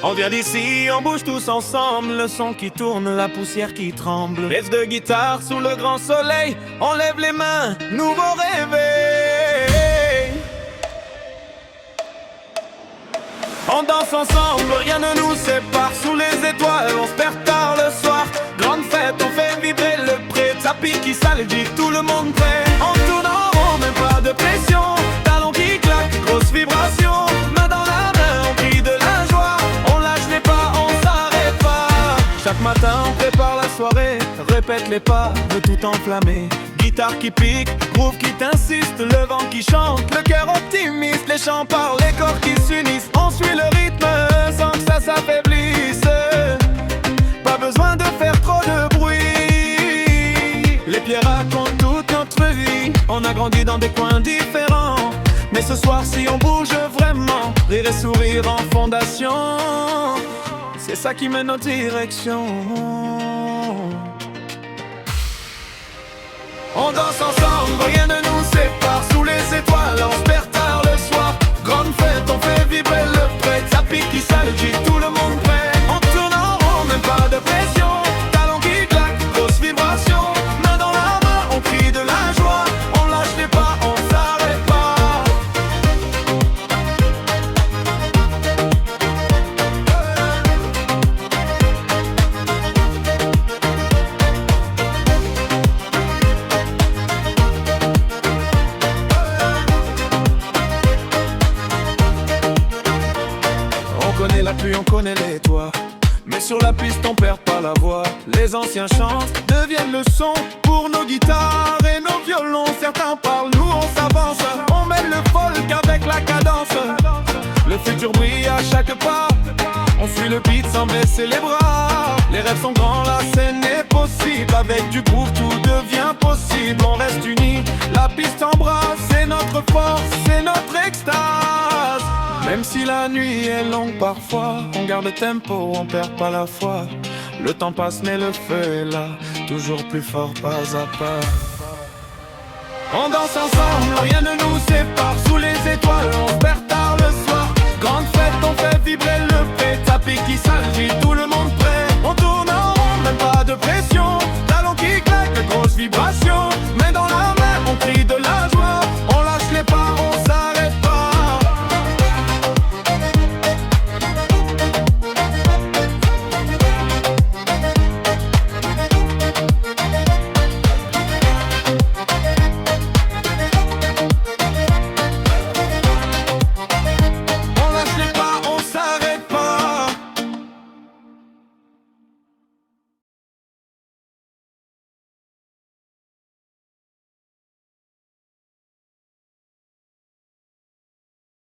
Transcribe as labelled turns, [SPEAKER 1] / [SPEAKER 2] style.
[SPEAKER 1] On vient d'ici, on bouge tous ensemble, le son qui tourne, la poussière qui tremble. Baisse de guitare sous le grand soleil, on lève les mains, nouveau réveil. On danse ensemble, rien ne nous sépare, sous les étoiles, on se perd tard le soir. Grande fête, on fait vibrer le pré, tapis qui s'allévit, tout le monde prêt. On tourne en rond, même pas de pression, talons qui claquent, grosse vibration. Main dans la main, on crie de la joie, on lâche les pas, on s'arrête pas. Chaque matin on prépare la soirée, répète les pas, veut tout enflammer. Guitare qui pique, groove qui t'insiste, le vent qui chante, le cœur optimiste, les chants parlent, les corps qui s'unissent. On suit le rythme sans que ça s'affaiblisse, pas besoin de faire trop de bruit. Les pierres racontent toute notre vie, on a grandi dans des coins différents, mais ce soir si on bouge vraiment, rire et sourire en fondation, c'est ça qui mène nos directions. On danse ensemble, rien ne nous sépare, sous les étoiles, on se perd tard le soir. Grande fête, on fait vibrer le prêt, tapis qui s'allévit, tout le monde prêt. On tourne en rond, même pas de pression, talons qui claquent, grosse vibration. Main dans la main, on crie de la joie, on lâche les pas, on s'arrête pas. On connaît la pluie, on connaît les toits, mais sur la piste on perd pas la voix. Les anciens chantent, deviennent le son pour nos guitares et nos violons. Certains parlent, nous on s'avance, on mène le folk avec la cadence. Le futur brille à chaque pas, on suit le beat sans baisser les bras. Les rêves sont grands, la scène est possible, avec du groove tout devient possible. On reste unis, la piste embrasse, c'est notre force, c'est notre extase. Même si la nuit est longue parfois, on garde le tempo, on perd pas la foi. Le temps passe mais le feu est là, toujours plus fort pas à pas. On danse ensemble, rien ne nous sépare, sous les étoiles, on se perd tard le soir. Grande fête, on fait vibrer le pré, tapis qui s'agit, tout